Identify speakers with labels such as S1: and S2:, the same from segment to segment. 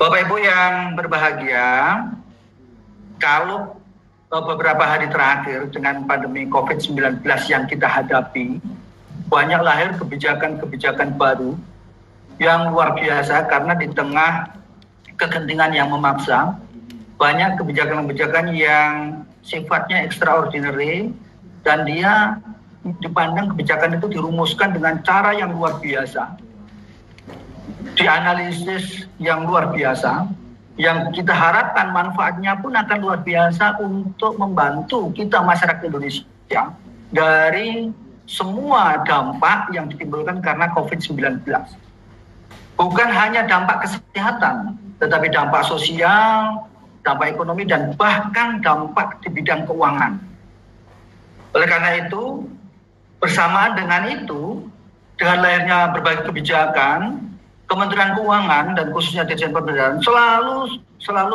S1: Bapak Ibu yang berbahagia, kalau beberapa hari terakhir dengan pandemi COVID-19 yang kita hadapi, banyak lahir kebijakan-kebijakan baru yang luar biasa karena di tengah kegentingan yang memaksa, banyak kebijakan-kebijakan yang sifatnya extraordinary dan dia dipandang kebijakan itu dirumuskan dengan cara yang luar biasa, dianalisis yang luar biasa, yang kita harapkan manfaatnya pun akan luar biasa untuk membantu kita masyarakat Indonesia dari semua dampak yang ditimbulkan karena COVID-19. Bukan hanya dampak kesehatan, tetapi dampak sosial, dampak ekonomi, dan bahkan dampak di bidang keuangan. Oleh karena itu, bersamaan dengan itu, dengan lahirnya berbagai kebijakan, Kementerian Keuangan dan khususnya Dirjen Perdagangan selalu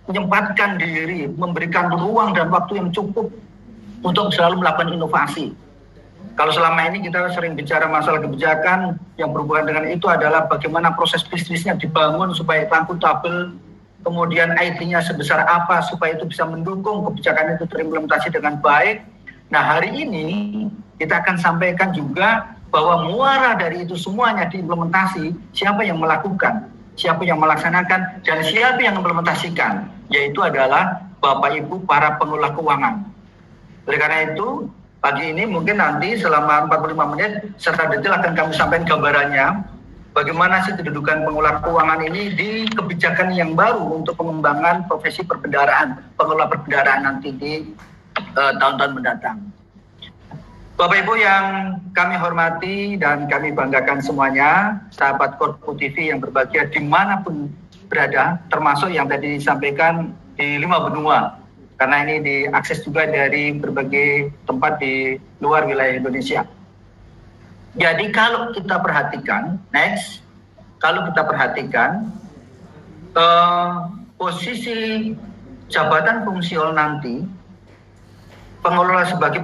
S1: menyempatkan diri, memberikan ruang dan waktu yang cukup untuk selalu melakukan inovasi. Kalau selama ini kita sering bicara masalah kebijakan yang berhubungan dengan itu adalah bagaimana proses bisnisnya dibangun supaya akuntabel, kemudian IT-nya sebesar apa supaya itu bisa mendukung kebijakan itu terimplementasi dengan baik. Nah, hari ini kita akan sampaikan juga bahwa muara dari itu semuanya diimplementasi, siapa yang melakukan, siapa yang melaksanakan, dan siapa yang mengimplementasikan, yaitu adalah Bapak Ibu para pengelola keuangan. Oleh karena itu, pagi ini mungkin nanti selama 45 menit serta detail akan kami sampaikan gambarannya bagaimana sih kedudukan pengelola keuangan ini di kebijakan yang baru untuk pengembangan profesi perbendaharaan, pengelola perbendaharaan nanti di tahun-tahun mendatang. Bapak Ibu yang kami hormati dan kami banggakan semuanya, sahabat Korpo TV yang berbahagia dimanapun berada, termasuk yang tadi disampaikan di 5 benua, karena ini diakses juga dari berbagai tempat di luar wilayah Indonesia. Jadi kalau kita perhatikan, posisi jabatan fungsional nanti, pengelola bagi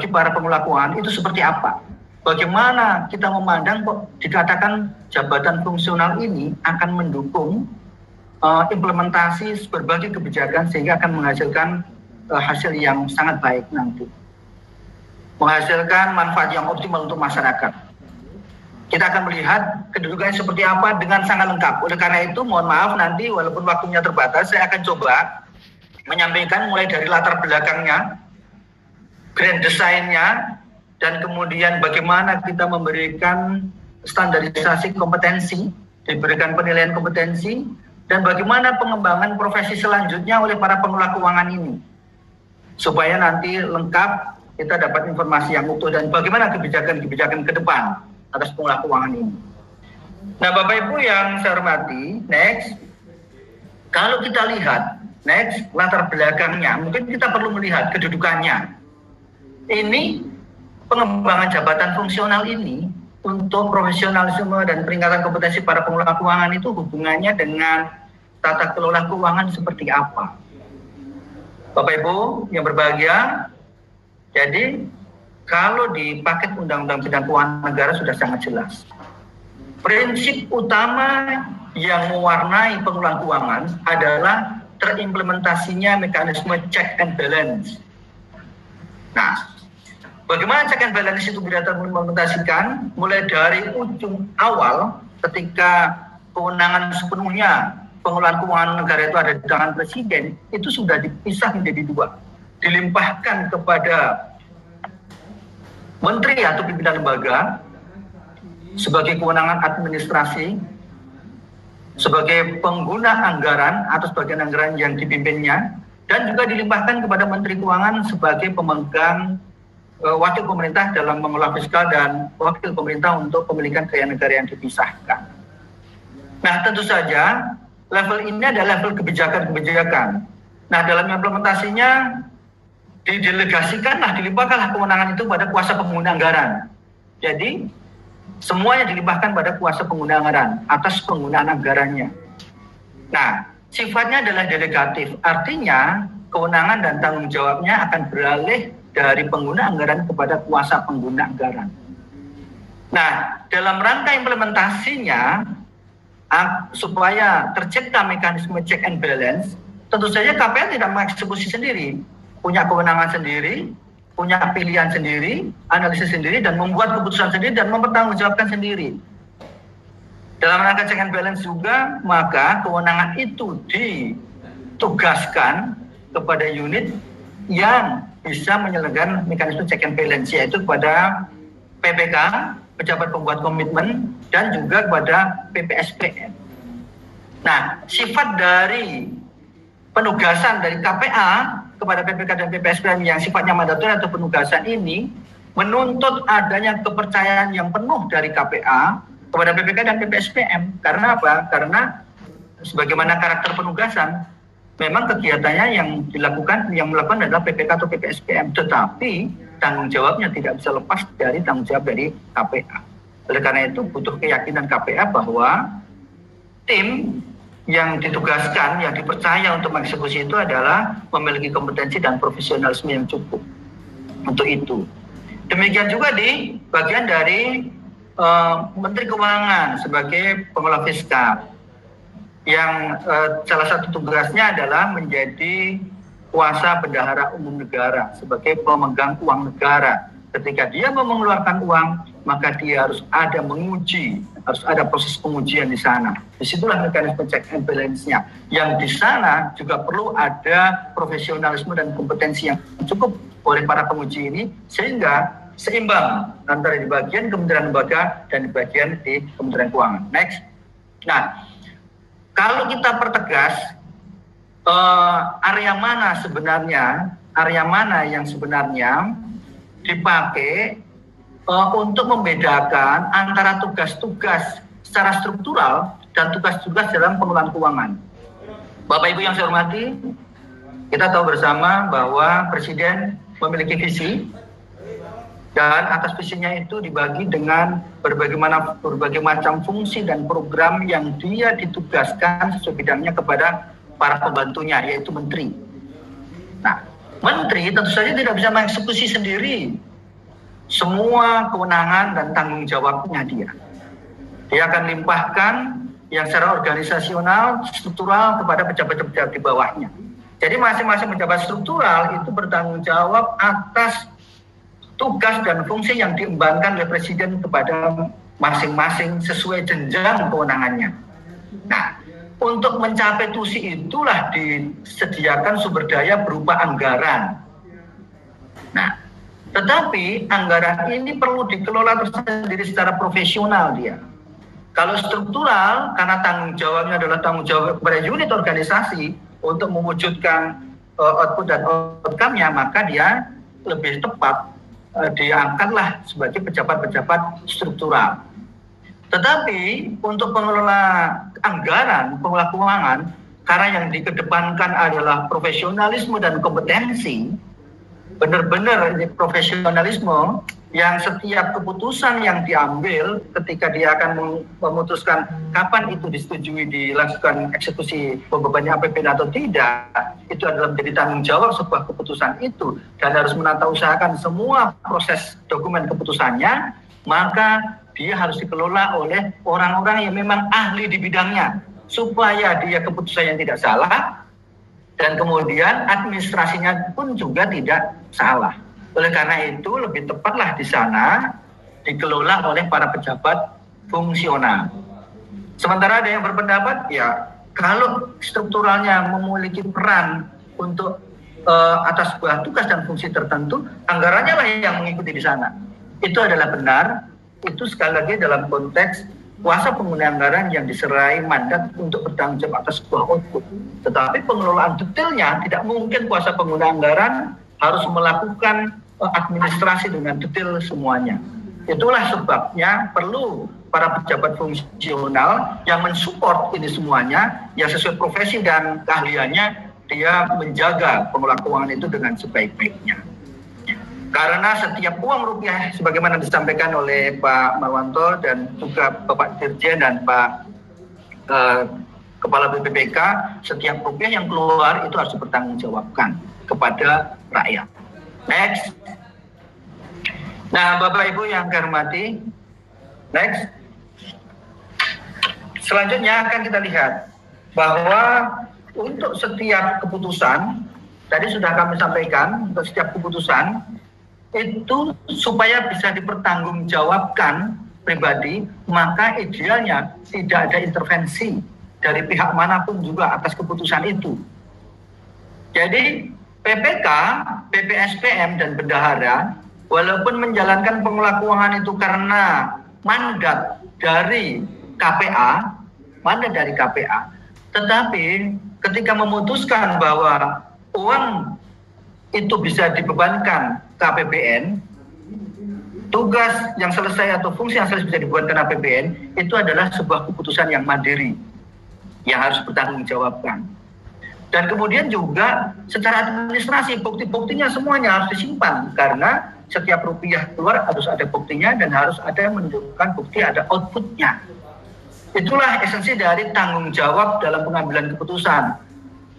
S1: para pengelola keuangan itu seperti apa? Bagaimana kita memandang kok dikatakan jabatan fungsional ini akan mendukung implementasi berbagai kebijakan sehingga akan menghasilkan hasil yang sangat baik nanti. Menghasilkan manfaat yang optimal untuk masyarakat. Kita akan melihat kedudukannya seperti apa dengan sangat lengkap. Oleh karena itu, mohon maaf nanti walaupun waktunya terbatas, saya akan coba menyampaikan mulai dari latar belakangnya, grand design-nya, dan kemudian bagaimana kita memberikan standarisasi kompetensi, diberikan penilaian kompetensi, dan bagaimana pengembangan profesi selanjutnya oleh para pengelola keuangan ini. Supaya nanti lengkap, kita dapat informasi yang utuh dan bagaimana kebijakan-kebijakan ke depan atas pengelola keuangan ini. Nah, Bapak Ibu yang saya hormati, kalau kita lihat, latar belakangnya, mungkin kita perlu melihat kedudukannya. Ini pengembangan jabatan fungsional ini untuk profesionalisme dan peningkatan kompetensi para pengelola keuangan itu hubungannya dengan tata kelola keuangan seperti apa? Bapak Ibu yang berbahagia, jadi kalau di paket Undang-Undang Bidang Keuangan Negara sudah sangat jelas. Prinsip utama yang mewarnai pengelolaan keuangan adalah terimplementasinya mekanisme check and balance. Nah, bagaimana check and balance itu bisa terimplementasikan? Mulai dari ujung awal ketika kewenangan sepenuhnya pengelolaan keuangan negara itu ada di tangan Presiden, itu sudah dipisah menjadi 2. Dilimpahkan kepada Menteri atau pimpinan lembaga sebagai kewenangan administrasi, sebagai pengguna anggaran atau sebagian anggaran yang dipimpinnya, dan juga dilimpahkan kepada Menteri Keuangan sebagai pemegang wakil pemerintah dalam mengelola fiskal dan wakil pemerintah untuk pemilikan kekayaan negara yang dipisahkan. Nah, tentu saja level ini adalah level kebijakan-kebijakan. Nah, dalam implementasinya didelegasikanlah, dilimpahkanlah kewenangan itu pada kuasa pengguna anggaran. Jadi, semuanya dilimpahkan pada kuasa pengguna anggaran atas penggunaan anggarannya. Nah, sifatnya adalah delegatif, artinya kewenangan dan tanggung jawabnya akan beralih dari pengguna anggaran kepada kuasa pengguna anggaran. Nah, dalam rangka implementasinya, supaya tercipta mekanisme check and balance, tentu saja KPA tidak mengeksekusi sendiri, punya kewenangan sendiri, punya pilihan sendiri, analisis sendiri, dan membuat keputusan sendiri dan mempertanggungjawabkan sendiri. Dalam rangka check and balance juga, maka kewenangan itu ditugaskan kepada unit yang bisa menyelenggarakan mekanisme check and balance, yaitu kepada PPK, pejabat pembuat komitmen, dan juga kepada PPSPM. Nah, sifat dari penugasan dari KPA kepada PPK dan PPSPM yang sifatnya mandatori atau penugasan ini menuntut adanya kepercayaan yang penuh dari KPA kepada PPK dan PPSPM. Karena apa? Karena sebagaimana karakter penugasan, memang kegiatannya yang melakukan adalah PPK atau PPSPM, tetapi tanggung jawabnya tidak bisa lepas dari tanggung jawab dari KPA. Oleh karena itu butuh keyakinan KPA bahwa tim yang ditugaskan, yang dipercaya untuk mengeksekusi itu adalah memiliki kompetensi dan profesionalisme yang cukup untuk itu. Demikian juga di bagian dari Menteri Keuangan sebagai pengelola fiskal, yang salah satu tugasnya adalah menjadi kuasa bendahara umum negara sebagai pemegang uang negara. Ketika dia mau mengeluarkan uang, maka dia harus ada menguji, harus ada proses pengujian di sana. Disitulah mekanisme check and balance-nya. Yang di sana juga perlu ada profesionalisme dan kompetensi yang cukup oleh para penguji ini, sehingga seimbang antara di bagian Kementerian Lembaga dan di bagian di Kementerian Keuangan. Next. Nah, kalau kita pertegas area mana yang sebenarnya dipakai untuk membedakan antara tugas-tugas secara struktural dan tugas-tugas dalam pengelolaan keuangan. Bapak Ibu yang saya hormati, kita tahu bersama bahwa Presiden memiliki visi, dan atas visinya itu dibagi dengan berbagai macam fungsi dan program yang dia ditugaskan sesuai bidangnya kepada para pembantunya, yaitu menteri. Nah, menteri tentu saja tidak bisa mengeksekusi sendiri semua kewenangan dan tanggung jawabnya dia. Dia akan limpahkan yang secara organisasional, struktural kepada pejabat-pejabat di bawahnya. Jadi masing-masing pejabat struktural itu bertanggung jawab atas tugas dan fungsi yang diembankan oleh Presiden kepada masing-masing sesuai jenjang kewenangannya. Nah, untuk mencapai tusi itulah disediakan sumber daya berupa anggaran. Nah, tetapi anggaran ini perlu dikelola tersendiri secara profesional dia. Kalau struktural, karena tanggung jawabnya adalah tanggung jawab kepada unit organisasi untuk mewujudkan output dan outcome-nya, maka dia lebih tepat diangkatlah sebagai pejabat-pejabat struktural. Tetapi untuk pengelola anggaran, pengelola keuangan, karena yang dikedepankan adalah profesionalisme dan kompetensi, benar-benar ini profesionalisme yang setiap keputusan yang diambil ketika dia akan memutuskan kapan itu disetujui dilakukan eksekusi pembebannya APBN atau tidak, itu adalah menjadi tanggung jawab sebuah keputusan itu, dan harus menata usahakan semua proses dokumen keputusannya, maka dia harus dikelola oleh orang-orang yang memang ahli di bidangnya, supaya dia keputusannya tidak salah, dan kemudian administrasinya pun juga tidak salah. Oleh karena itu lebih tepatlah di sana dikelola oleh para pejabat fungsional. Sementara ada yang berpendapat, ya kalau strukturalnya memiliki peran untuk atas sebuah tugas dan fungsi tertentu, anggarannya lah yang mengikuti di sana. Itu adalah benar. Itu sekali lagi dalam konteks kuasa pengguna anggaran yang diserai mandat untuk bertanggung jawab atas sebuah output. Tetapi pengelolaan detailnya tidak mungkin kuasa pengguna anggaran harus melakukan administrasi dengan detail semuanya. Itulah sebabnya perlu para pejabat fungsional yang mensupport ini semuanya, yang sesuai profesi dan keahliannya, dia menjaga pengelola keuangan itu dengan sebaik-baiknya. Karena setiap uang rupiah, sebagaimana disampaikan oleh Pak Marwanto dan juga Bapak Dirjen dan Pak Kepala BPPK, setiap rupiah yang keluar itu harus dipertanggungjawabkan kepada rakyat. Next. Nah, Bapak Ibu yang kami hormati, next. Selanjutnya akan kita lihat bahwa untuk setiap keputusan, tadi sudah kami sampaikan, untuk setiap keputusan itu supaya bisa dipertanggungjawabkan pribadi, maka idealnya tidak ada intervensi dari pihak manapun juga atas keputusan itu. Jadi PPK, PPSPM dan bendahara walaupun menjalankan pengelola keuangan itu karena mandat dari KPA, tetapi ketika memutuskan bahwa uang itu bisa dibebankan ke APBN, tugas yang selesai atau fungsi yang selesai bisa dibebankan APBN, itu adalah sebuah keputusan yang mandiri, yang harus bertanggung jawabkan. Dan kemudian juga secara administrasi, bukti-buktinya semuanya harus disimpan, karena setiap rupiah keluar harus ada buktinya dan harus ada menunjukkan bukti, ada outputnya. Itulah esensi dari tanggung jawab dalam pengambilan keputusan.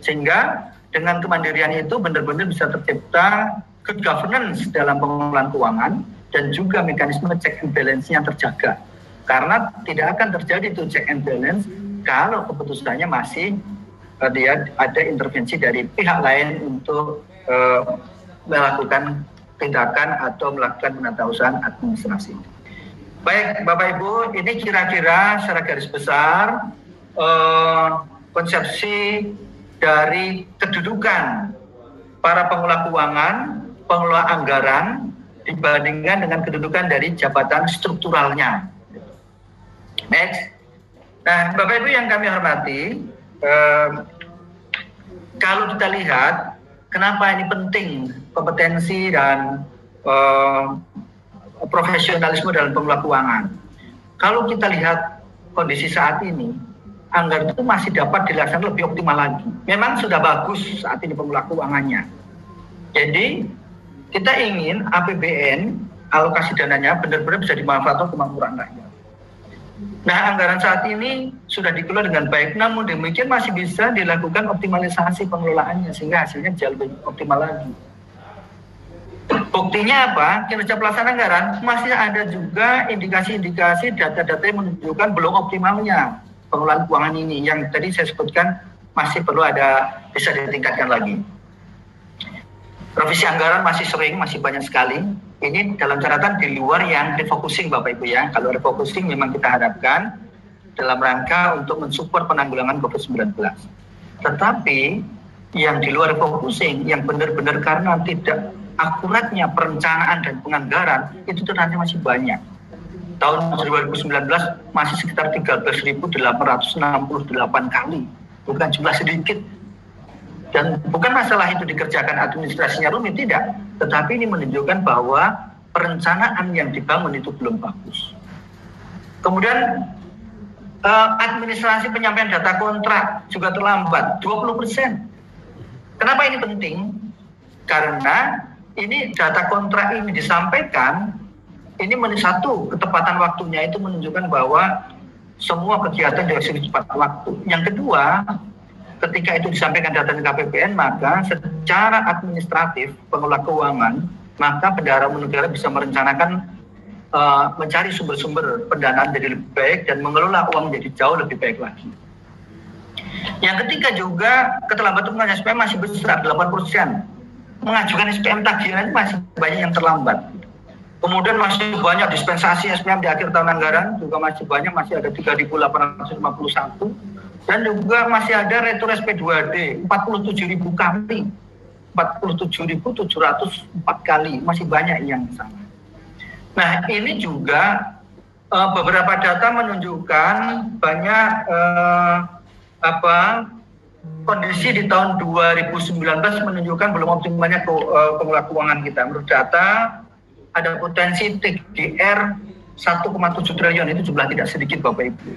S1: Sehingga dengan kemandirian itu benar-benar bisa tercipta good governance dalam pengelolaan keuangan dan juga mekanisme check and balance yang terjaga. Karena tidak akan terjadi itu check and balance kalau keputusannya masih dia ada intervensi dari pihak lain untuk melakukan tindakan atau melakukan penatausahaan administrasi. Baik, Bapak Ibu, ini kira-kira secara garis besar konsepsi dari kedudukan para pengelola keuangan, pengelola anggaran dibandingkan dengan kedudukan dari jabatan strukturalnya. Next. Nah, Bapak Ibu yang kami hormati, kalau kita lihat kenapa ini penting kompetensi dan profesionalisme dalam pengelola keuangan. Kalau kita lihat kondisi saat ini, anggaran itu masih dapat dilaksanakan lebih optimal lagi. Memang sudah bagus saat ini pengelola keuangannya. Jadi kita ingin APBN, alokasi dananya benar-benar bisa dimanfaatkan untuk kemakmuran rakyat. Nah, anggaran saat ini sudah dikelola dengan baik, namun demikian masih bisa dilakukan optimalisasi pengelolaannya sehingga hasilnya jauh lebih optimal lagi. Buktinya apa? Kinerja pelaksanaan anggaran masih ada juga indikasi-indikasi data-data yang menunjukkan belum optimalnya pengelolaan keuangan ini yang tadi saya sebutkan masih perlu ada bisa ditingkatkan lagi. Revisi anggaran masih sering, masih banyak sekali. Ini dalam catatan di luar yang refocusing Bapak Ibu ya. Kalau refocusing memang kita harapkan dalam rangka untuk mensupport penanggulangan COVID-19. Tetapi yang di luar refocusing, yang benar-benar karena tidak akuratnya perencanaan dan penganggaran, itu ternyata masih banyak. Tahun 2019 masih sekitar 13.868 kali. Bukan jumlah sedikit. Dan bukan masalah itu dikerjakan administrasinya rumit, tidak. Tetapi ini menunjukkan bahwa perencanaan yang dibangun itu belum bagus. Kemudian administrasi penyampaian data kontrak juga terlambat, 20%. Kenapa ini penting? Karena ini data kontrak ini disampaikan, ini satu, ketepatan waktunya itu menunjukkan bahwa semua kegiatan dilaksanakan cepat waktu. Yang kedua, ketika itu disampaikan data di KPBN, maka secara administratif pengelola keuangan, maka bendahara umum negara bisa merencanakan mencari sumber-sumber pendanaan jadi lebih baik dan mengelola uang menjadi jauh lebih baik lagi. Yang ketiga juga keterlambatan pengajuan SPM masih besar, 8%. Mengajukan SPM tagihan masih banyak yang terlambat. Kemudian masih banyak dispensasi SPM di akhir tahun anggaran, juga masih banyak, masih ada 3.851. Dan juga masih ada retro SP2D 47.000 kali, 47.704 kali, masih banyak yang sama. Nah, ini juga beberapa data menunjukkan banyak kondisi di tahun 2019 menunjukkan belum optimalnya pengelola keuangan kita. Menurut data ada potensi TGR 1,7 triliun, itu jumlah tidak sedikit Bapak Ibu.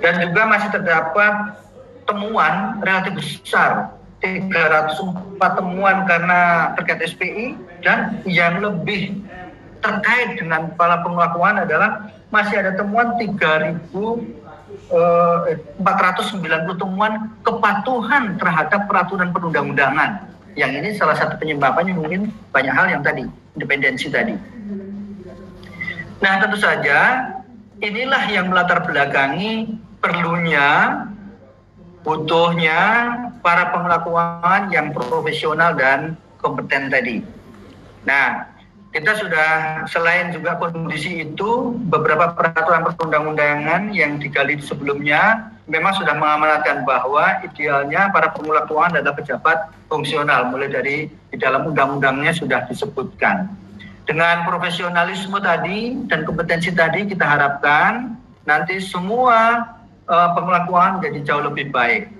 S1: Dan juga masih terdapat temuan relatif besar, 304 temuan karena terkait SPI, dan yang lebih terkait dengan para pengelola keuangan adalah masih ada temuan 3.490 temuan kepatuhan terhadap peraturan perundang-undangan. Yang ini salah satu penyebabnya mungkin banyak hal yang tadi, independensi tadi. Nah, tentu saja inilah yang melatar belakangi perlunya, butuhnya para pengelola keuangan yang profesional dan kompeten tadi. Nah, kita sudah selain juga kondisi itu, beberapa peraturan perundang-undangan yang digali sebelumnya memang sudah mengamanatkan bahwa idealnya para pengelola keuangan adalah pejabat fungsional, mulai dari di dalam undang-undangnya sudah disebutkan. Dengan profesionalisme tadi dan kompetensi tadi kita harapkan nanti semua pengelola keuangan menjadi jauh lebih baik.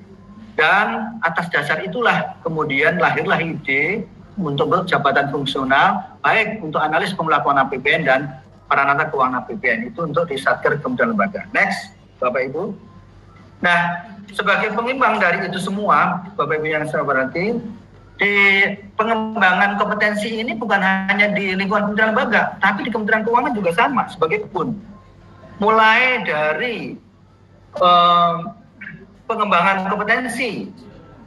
S1: Dan atas dasar itulah kemudian lahirlah ide untuk jabatan fungsional, baik untuk analis pengelola keuangan APBN dan paranata keuangan APBN, itu untuk di Satker Kementerian Lembaga. Next, Bapak Ibu. Nah, sebagai pengimbang dari itu semua, Bapak Ibu yang saya hormati, di pengembangan kompetensi ini bukan hanya di lingkungan Kementerian Lembaga, tapi di Kementerian Keuangan juga sama, sebagai pun. Mulai dari pengembangan kompetensi,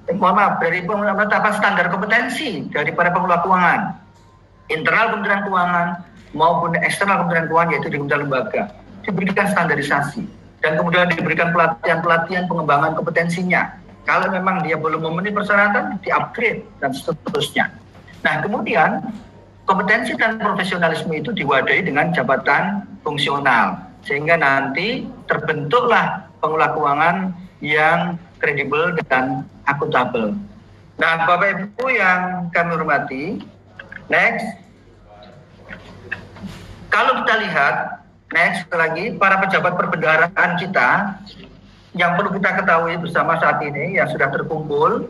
S1: dari penetapan standar kompetensi dari para pengelola keuangan, internal Kementerian Keuangan maupun eksternal Kementerian Keuangan, yaitu di Kementerian Lembaga, diberikan standarisasi dan kemudian diberikan pelatihan-pelatihan pengembangan kompetensinya. Kalau memang dia belum memenuhi persyaratan, di-upgrade dan seterusnya. Nah, kemudian kompetensi dan profesionalisme itu diwadahi dengan jabatan fungsional, sehingga nanti terbentuklah pengelola keuangan yang kredibel dan akuntabel. Nah, Bapak Ibu yang kami hormati, next. Kalau kita lihat, next lagi, para pejabat perbendaharaan kita, yang perlu kita ketahui bersama saat ini yang sudah terkumpul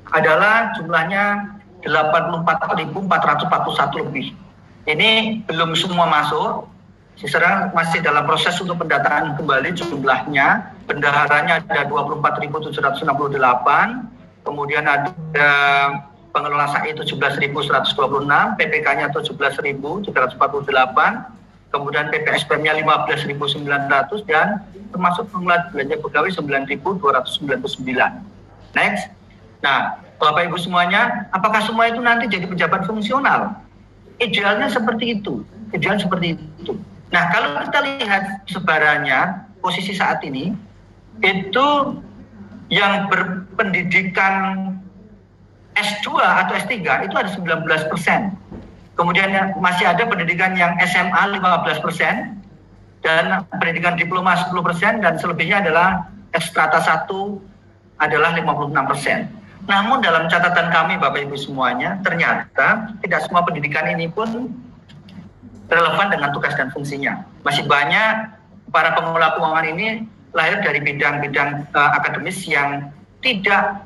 S1: adalah jumlahnya 84.441 lebih. Ini belum semua masuk. Sekarang masih dalam proses untuk pendataan kembali jumlahnya. Bendaharanya ada 24.768, kemudian ada pengelola SAI 17.126, PPK-nya 17.348, kemudian PPSPM-nya 15.900 dan termasuk pengelola belanja pegawai 9.299. Next. Nah, Bapak Ibu semuanya, apakah semua itu nanti jadi pejabat fungsional? Idealnya seperti itu. Ideal seperti itu. Nah, kalau kita lihat sebarannya, posisi saat ini, itu yang berpendidikan S2 atau S3 itu ada 19%. Kemudian masih ada pendidikan yang SMA 15%, dan pendidikan diploma 10%, dan selebihnya adalah strata 1 adalah 56%. Namun dalam catatan kami Bapak Ibu semuanya, ternyata tidak semua pendidikan ini pun relevan dengan tugas dan fungsinya. Masih banyak para pengelola keuangan ini lahir dari bidang-bidang akademis yang tidak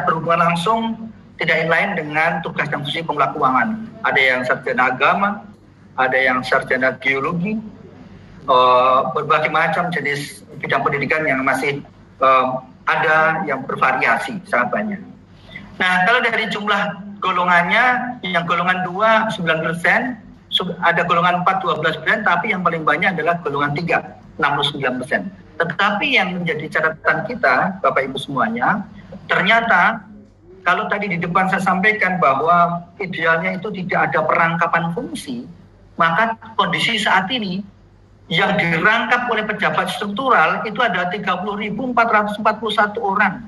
S1: berhubungan langsung, tidak inline dengan tugas dan fungsi pengelola keuangan. Ada yang sarjana agama, ada yang sarjana geologi, berbagai macam jenis bidang pendidikan yang masih ada yang bervariasi sangat banyak. Nah, kalau dari jumlah golongannya, yang golongan 2 9%, ada golongan 4 12%, tapi yang paling banyak adalah golongan 3 69%. Tetapi yang menjadi catatan kita Bapak Ibu semuanya, ternyata kalau tadi di depan saya sampaikan bahwa idealnya itu tidak ada perangkapan fungsi, maka kondisi saat ini yang dirangkap oleh pejabat struktural itu ada 30.441 orang.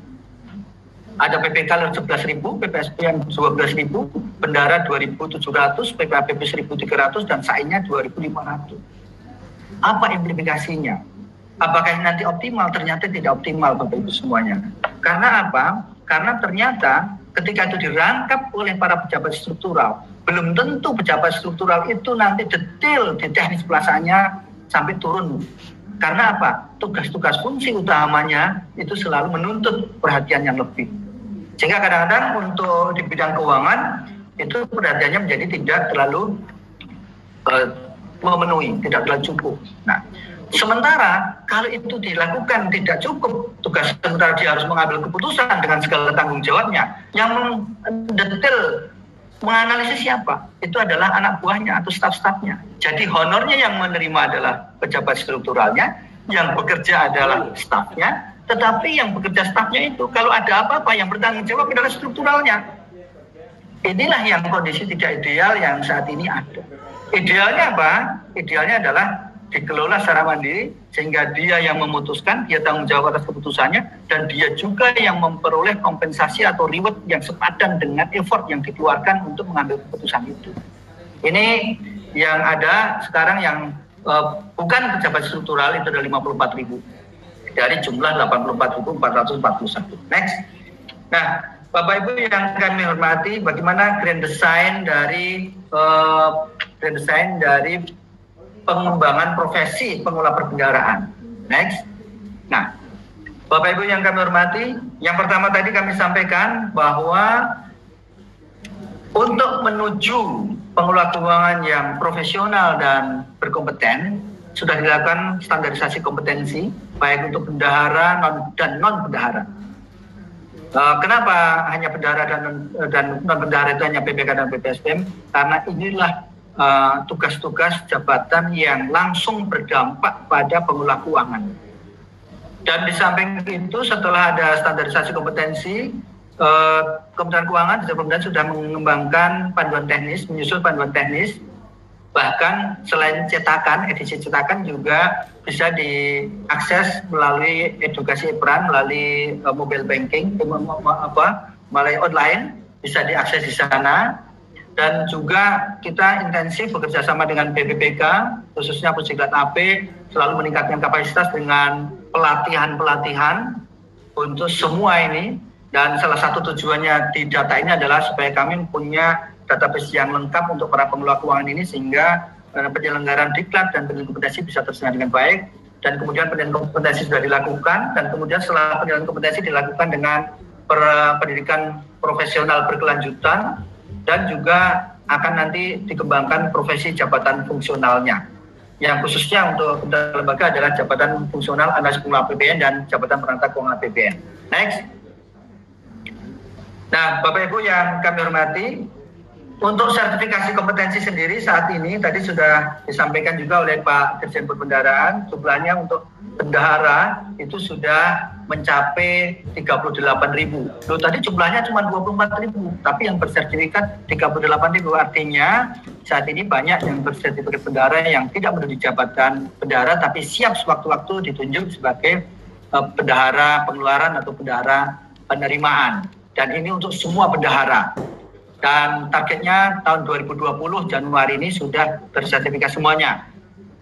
S1: Ada PPK 11.000, PPSPM 12.000, bendara 2.700, PPAPB 1.300, dan SAI-nya 2.500. Apa implikasinya? Apakah nanti optimal? Ternyata tidak optimal Bapak Ibu semuanya. Karena apa? Karena ternyata ketika itu dirangkap oleh para pejabat struktural, belum tentu pejabat struktural itu nanti detail di teknis pelaksanaannya sampai turun. Karena apa? Tugas-tugas fungsi utamanya itu selalu menuntut perhatian yang lebih. Sehingga kadang-kadang untuk di bidang keuangan itu perhatiannya menjadi tidak terlalu memenuhi, tidak terlalu cukup. Nah, sementara kalau itu dilakukan tidak cukup, tugas sementara dia harus mengambil keputusan dengan segala tanggung jawabnya. Yang detail menganalisis siapa? Itu adalah anak buahnya atau staf-stafnya. Jadi honornya yang menerima adalah pejabat strukturalnya, yang bekerja adalah stafnya. Tetapi yang bekerja stafnya itu, kalau ada apa-apa yang bertanggung jawab adalah strukturalnya. Inilah yang kondisi tidak ideal yang saat ini ada. Idealnya apa? Idealnya adalah dikelola secara mandiri, sehingga dia yang memutuskan, dia tanggung jawab atas keputusannya, dan dia juga yang memperoleh kompensasi atau reward yang sepadan dengan effort yang dikeluarkan untuk mengambil keputusan itu. Ini yang ada sekarang yang bukan pejabat struktural, itu ada 54.000 dari jumlah 84.441. Next. Nah, Bapak Ibu yang kami hormati, bagaimana grand design dari pengembangan profesi pengelola perbendaharaan. Next. Nah, Bapak Ibu yang kami hormati, yang pertama tadi kami sampaikan bahwa untuk menuju pengelola keuangan yang profesional dan berkompeten, sudah dilakukan standarisasi kompetensi, baik untuk bendahara dan non-bendahara. Kenapa hanya bendahara dan non-bendahara itu hanya PPK dan PPSPM? Karena inilah tugas-tugas jabatan yang langsung berdampak pada pengelola keuangan. Dan di samping itu, setelah ada standarisasi kompetensi, Kementerian Keuangan sudah mengembangkan panduan teknis, menyusun panduan teknis. Bahkan selain cetakan, edisi cetakan juga bisa diakses melalui edukasi peran, melalui mobile banking, melalui online, bisa diakses di sana. Dan juga kita intensif bekerja sama dengan BPPK, khususnya Pusdiklat AP, selalu meningkatkan kapasitas dengan pelatihan-pelatihan untuk semua ini. Dan salah satu tujuannya di data ini adalah supaya kami punya database yang lengkap untuk para pengelola keuangan ini, sehingga penyelenggaraan diklat dan pendidikan kompetensi bisa tersedia dengan baik. Dan kemudian pendidikan kompetensi sudah dilakukan, dan kemudian setelah pendidikan kompetensi dilakukan dengan pendidikan profesional berkelanjutan, dan juga akan nanti dikembangkan profesi jabatan fungsionalnya. Yang khususnya untuk lembaga adalah jabatan fungsional analis keuangan APBN dan jabatan perantara keuangan APBN. Next. Nah, Bapak Ibu yang kami hormati, untuk sertifikasi kompetensi sendiri saat ini tadi sudah disampaikan juga oleh Pak Dirjen Perbendaharaan, jumlahnya untuk bendahara itu sudah mencapai 38.000. Loh, tadi jumlahnya cuma 24.000, tapi yang bersertifikat 38.000, artinya saat ini banyak yang bersertifikat bendahara yang tidak menduduki jabatan bendahara, tapi siap sewaktu-waktu ditunjuk sebagai bendahara pengeluaran atau bendahara penerimaan. Dan ini untuk semua bendahara. Dan targetnya tahun 2020 Januari ini sudah bersertifikat semuanya.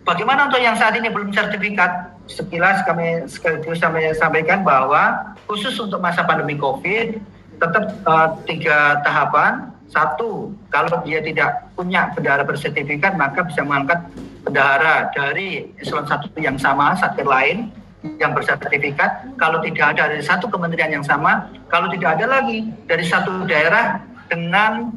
S1: Bagaimana untuk yang saat ini belum sertifikat? Sekilas kami sampaikan bahwa khusus untuk masa pandemi COVID tetap 3 tahapan. 1, kalau dia tidak punya bendahara bersertifikat, maka bisa mengangkat bendahara dari eselon 1 yang sama, satker lain yang bersertifikat. Kalau tidak ada dari satu kementerian yang sama, kalau tidak ada lagi dari satu daerah dengan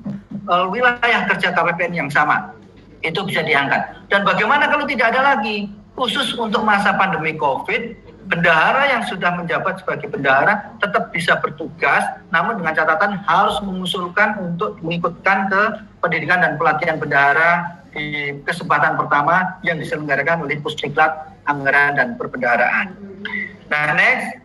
S1: wilayah kerja KPPN yang sama, itu bisa diangkat. Dan bagaimana kalau tidak ada lagi? Khusus untuk masa pandemi COVID, bendahara yang sudah menjabat sebagai bendahara tetap bisa bertugas, namun dengan catatan harus mengusulkan untuk mengikutkan ke pendidikan dan pelatihan bendahara di kesempatan pertama yang diselenggarakan oleh Pusdiklat Anggaran dan Perbendaharaan. Nah, next.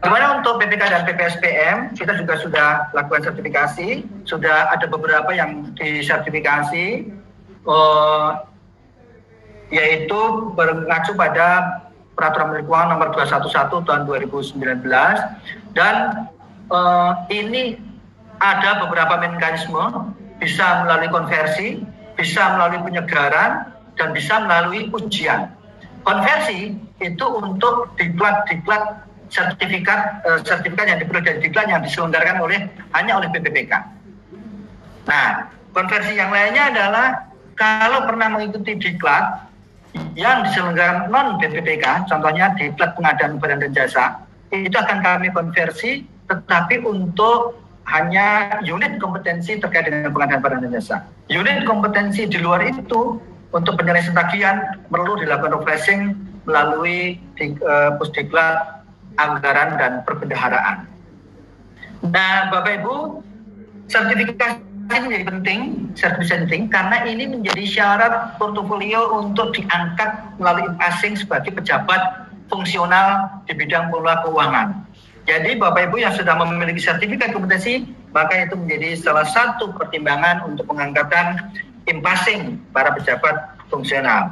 S1: Bagaimana untuk PPK dan PPSPM, kita juga sudah lakukan sertifikasi, sudah ada beberapa yang disertifikasi, yaitu mengacu pada Peraturan Menteri Keuangan Nomor 211 Tahun 2019, dan ini ada beberapa mekanisme, bisa melalui konversi, bisa melalui penyegaran, dan bisa melalui ujian. Konversi itu untuk diklat sertifikat yang diperoleh dari diklat yang diselenggarakan hanya oleh BPPK. Nah, konversi yang lainnya adalah kalau pernah mengikuti diklat yang diselenggarakan non BPPK, contohnya diklat pengadaan barang dan jasa, itu akan kami konversi, tetapi untuk hanya unit kompetensi terkait dengan pengadaan barang dan jasa. Unit kompetensi di luar itu untuk penyelesaian tagihan perlu dilakukan refreshing melalui Pusdiklat Anggaran dan Perbendaharaan. Nah, Bapak Ibu, sertifikasi menjadi penting, karena ini menjadi syarat portofolio untuk diangkat melalui passing sebagai pejabat fungsional di bidang pengelola keuangan. Jadi Bapak Ibu yang sudah memiliki sertifikat kompetensi, maka itu menjadi salah satu pertimbangan untuk pengangkatan passing para pejabat fungsional.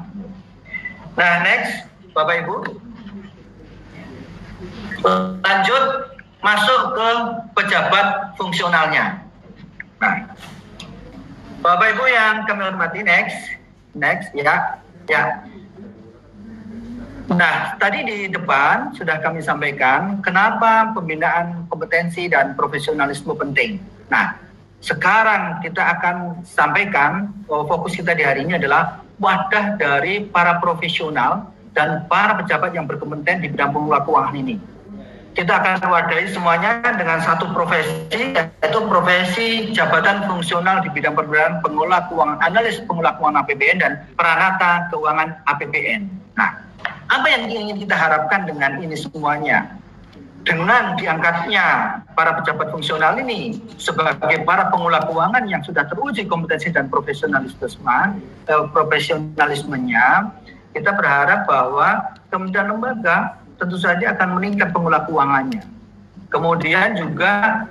S1: Nah, next, Bapak Ibu. Lanjut masuk ke pejabat fungsionalnya. Nah, Bapak Ibu yang kami hormati, next ya. Nah, tadi di depan sudah kami sampaikan kenapa pembinaan kompetensi dan profesionalisme penting. Nah, sekarang kita akan sampaikan fokus kita di hari ini adalah wadah dari para profesional dan para pejabat yang berkompeten di bidang pengelola keuangan ini. Kita akan wadahi semuanya dengan satu profesi, yaitu profesi jabatan fungsional di bidang perbedaan pengelola keuangan, analis pengelola keuangan APBN dan peranata keuangan APBN. Nah, apa yang ingin kita harapkan dengan ini semuanya? Dengan diangkatnya para pejabat fungsional ini sebagai para pengelola keuangan yang sudah teruji kompetensi dan profesionalismenya, kita berharap bahwa kementerian lembaga tentu saja akan meningkat pengelola keuangannya. Kemudian juga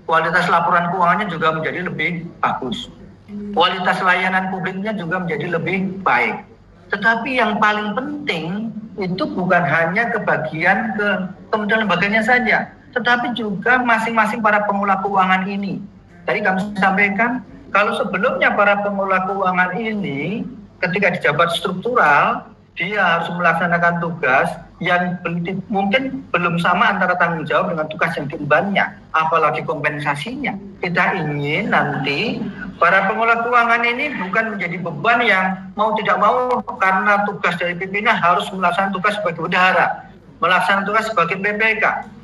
S1: kualitas laporan keuangannya juga menjadi lebih bagus. Kualitas layanan publiknya juga menjadi lebih baik. Tetapi yang paling penting itu bukan hanya kebagian ke kementerian lembaganya saja, tetapi juga masing-masing para pengelola keuangan ini. Tadi kami sampaikan, kalau sebelumnya para pengelola keuangan ini ketika di jabat struktural, dia harus melaksanakan tugas yang mungkin belum sama antara tanggung jawab dengan tugas yang diembannya, apalagi kompensasinya. Kita ingin nanti para pengelola keuangan ini bukan menjadi beban yang mau tidak mau karena tugas dari pimpinan harus melaksanakan tugas sebagai bendahara, melaksanakan tugas sebagai PPK,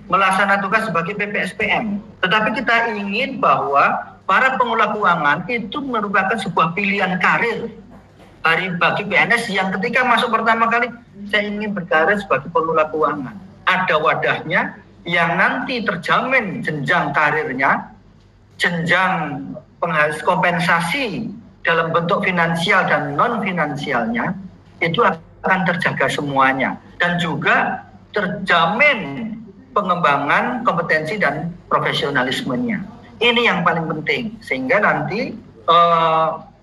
S1: melaksanakan tugas sebagai PPSPM. Tetapi kita ingin bahwa para pengelola keuangan itu merupakan sebuah pilihan karir bagi PNS yang ketika masuk pertama kali, saya ingin berkarir sebagai pengelola keuangan. Ada wadahnya yang nanti terjamin jenjang karirnya, jenjang kompensasi dalam bentuk finansial dan non-finansialnya, itu akan terjaga semuanya. Dan juga terjamin pengembangan kompetensi dan profesionalismenya. Ini yang paling penting. Sehingga nanti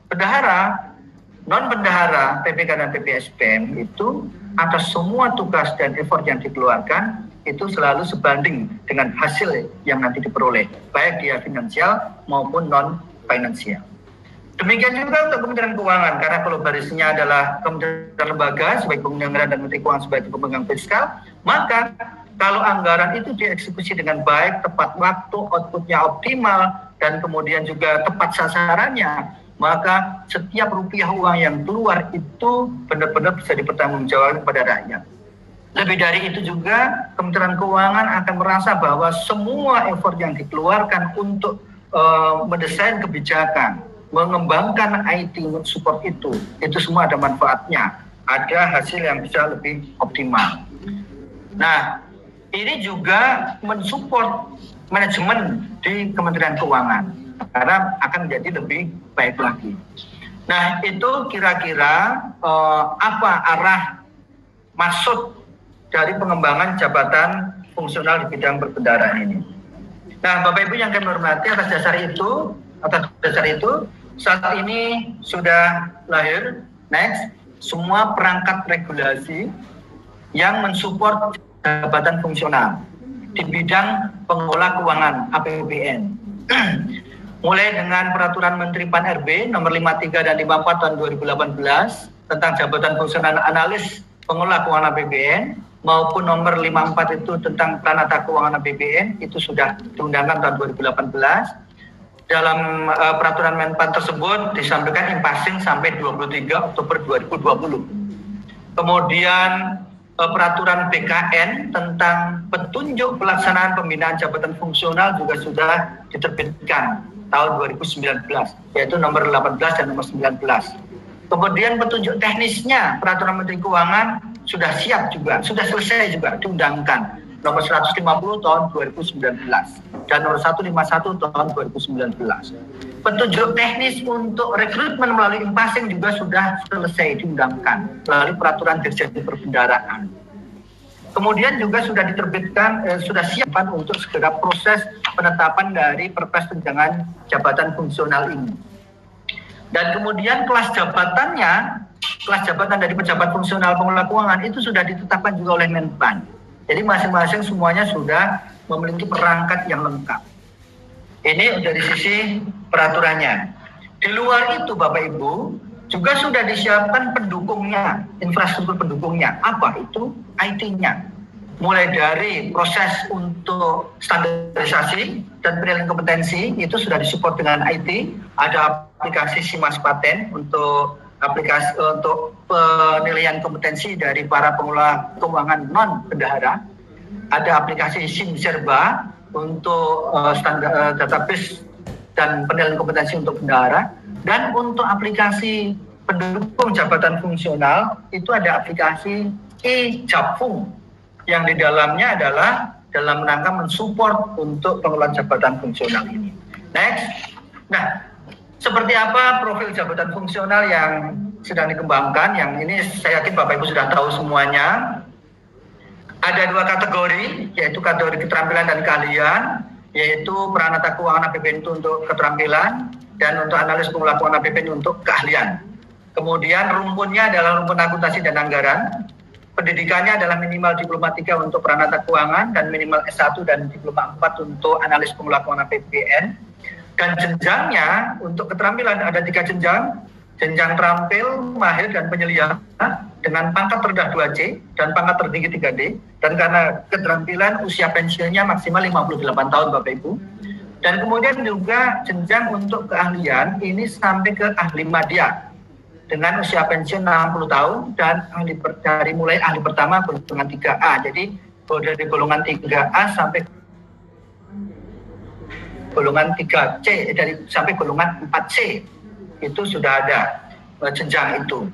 S1: bendahara, non-bendahara, PPK dan PPSPM itu atas semua tugas dan effort yang dikeluarkan itu selalu sebanding dengan hasil yang nanti diperoleh, baik dia finansial maupun non-finansial. Demikian juga untuk Kementerian Keuangan, karena kalau barisnya adalah Kementerian Lembaga sebagai penyelenggaraan dan Menteri Keuangan sebagai pemegang fiskal, maka kalau anggaran itu dieksekusi dengan baik, tepat waktu, outputnya optimal, dan kemudian juga tepat sasarannya, maka setiap rupiah uang yang keluar itu benar-benar bisa dipertanggungjawabkan kepada rakyat. Lebih dari itu juga Kementerian Keuangan akan merasa bahwa semua effort yang dikeluarkan untuk mendesain kebijakan, mengembangkan IT support itu semua ada manfaatnya, ada hasil yang bisa lebih optimal. Nah, ini juga mensupport manajemen di Kementerian Keuangan karena akan menjadi lebih baik lagi. Nah, itu kira-kira apa arah maksud dari pengembangan jabatan fungsional di bidang perbendaharaan ini. Nah, Bapak Ibu yang kami hormati, atas dasar itu saat ini sudah lahir semua perangkat regulasi yang mensupport jabatan fungsional di bidang pengelola keuangan APBN. Mulai dengan Peraturan Menteri Pan-RB nomor 53 dan 54 tahun 2018 tentang jabatan fungsional analis pengelola keuangan APBN maupun nomor 54 itu tentang peranata keuangan APBN itu sudah diundangkan tahun 2018. Dalam peraturan Menpan tersebut disampaikan impasing sampai 23 Oktober 2020. Kemudian peraturan BKN tentang petunjuk pelaksanaan pembinaan jabatan fungsional juga sudah diterbitkan tahun 2019, yaitu nomor 18 dan nomor 19. Kemudian petunjuk teknisnya peraturan Menteri Keuangan sudah siap juga, sudah selesai juga diundangkan, nomor 150 tahun 2019 dan nomor 151 tahun 2019. Petunjuk teknis untuk rekrutmen melalui impasing juga sudah selesai diundangkan melalui peraturan Dirjen Perbendaharaan. Kemudian juga sudah diterbitkan, sudah siap untuk segera proses penetapan dari Perpres tunjangan jabatan fungsional ini. Dan kemudian kelas jabatannya kelas jabatan dari pejabat fungsional pengelola keuangan itu sudah ditetapkan juga oleh Menpan. Jadi masing-masing semuanya sudah memiliki perangkat yang lengkap. Ini dari sisi peraturannya. Di luar itu Bapak Ibu, juga sudah disiapkan pendukungnya, infrastruktur pendukungnya. Apa itu? IT-nya. Mulai dari proses untuk standarisasi dan penilaian kompetensi, itu sudah disupport dengan IT. Ada aplikasi Simas Paten untuk aplikasi untuk penilaian kompetensi dari para pengelola keuangan non bendahara. Ada aplikasi SimSerba untuk standar database dan penilaian kompetensi untuk bendahara. Dan untuk aplikasi pendukung jabatan fungsional itu ada aplikasi e-Japfung yang di dalamnya adalah dalam rangka mensupport untuk pengelolaan jabatan fungsional ini. Next. Nah, seperti apa profil jabatan fungsional yang sedang dikembangkan? Yang ini saya yakin Bapak Ibu sudah tahu semuanya. Ada 2 kategori, yaitu kategori keterampilan dan keahlian, yaitu peranata keuangan APBN itu untuk keterampilan dan untuk analis pengelola keuangan APBN untuk keahlian. Kemudian rumpunnya adalah rumpun akuntansi dan anggaran. Pendidikannya adalah minimal diploma 3 untuk peranata keuangan dan minimal S1 dan diploma 4 untuk analis pengelola keuangan APBN. Dan jenjangnya untuk keterampilan ada 3 jenjang. Jenjang terampil, mahir, dan penyelia dengan pangkat terendah 2C dan pangkat tertinggi 3D. Dan karena keterampilan usia pensiunnya maksimal 58 tahun Bapak Ibu. Dan kemudian juga jenjang untuk keahlian ini sampai ke ahli madya dengan usia pensiun 60 tahun dan dari mulai ahli pertama golongan 3A. Jadi dari golongan 3A sampai golongan 3C, sampai golongan 4C itu sudah ada jenjang itu.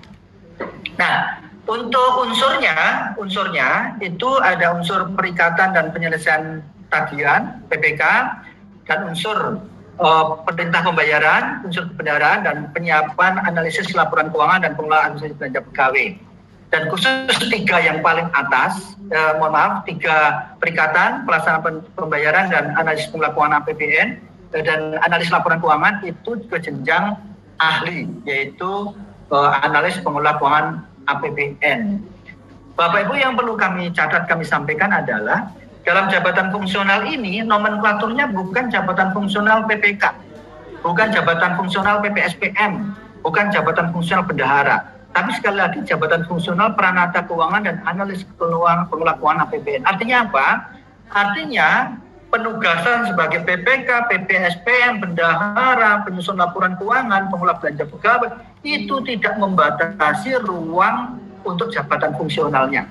S1: Nah, untuk unsurnya itu ada unsur perikatan dan penyelesaian tagihan (PPK) dan unsur perintah pembayaran, unsur kebenaran, dan penyiapan analisis laporan keuangan dan pengelolaan administrasi belanja pegawai. Dan khusus 3 yang paling atas, 3 perikatan, pelaksanaan pembayaran, dan analisis pengelolaan keuangan APBN, dan analis laporan keuangan itu juga jenjang ahli, yaitu analis pengelola keuangan APBN. Bapak Ibu, yang perlu kami catat, kami sampaikan adalah dalam jabatan fungsional ini nomenklaturnya bukan jabatan fungsional PPK, bukan jabatan fungsional PPSPM, bukan jabatan fungsional bendahara, tapi sekali lagi jabatan fungsional peranata keuangan dan analis pengelola keuangan APBN. Artinya apa? Artinya penugasan sebagai PPK, PPSPM, bendahara, penyusun laporan keuangan, pengelola belanja pegawai itu tidak membatasi ruang untuk jabatan fungsionalnya.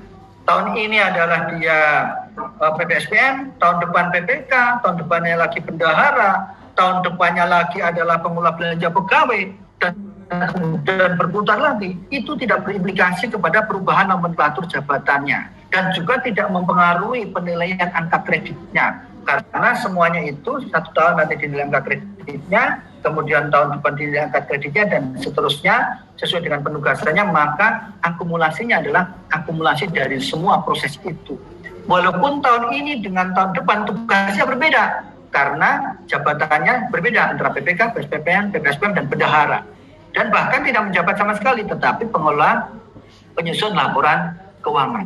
S1: Tahun ini adalah dia PPSPM, tahun depan PPK, tahun depannya lagi bendahara, tahun depannya lagi adalah pengelola belanja pegawai, dan berputar lagi. Itu tidak berimplikasi kepada perubahan nomenklatur jabatannya dan juga tidak mempengaruhi penilaian angka kreditnya. Karena semuanya itu 1 tahun nanti dinilai angka kreditnya, kemudian tahun depan dinilai angka kreditnya, dan seterusnya sesuai dengan penugasannya, maka akumulasinya adalah akumulasi dari semua proses itu. Walaupun tahun ini dengan tahun depan tugasnya berbeda, karena jabatannya berbeda antara PPK, PPSPM, PPSPM, dan bendahara. Dan bahkan tidak menjabat sama sekali, tetapi pengelola penyusun laporan keuangan.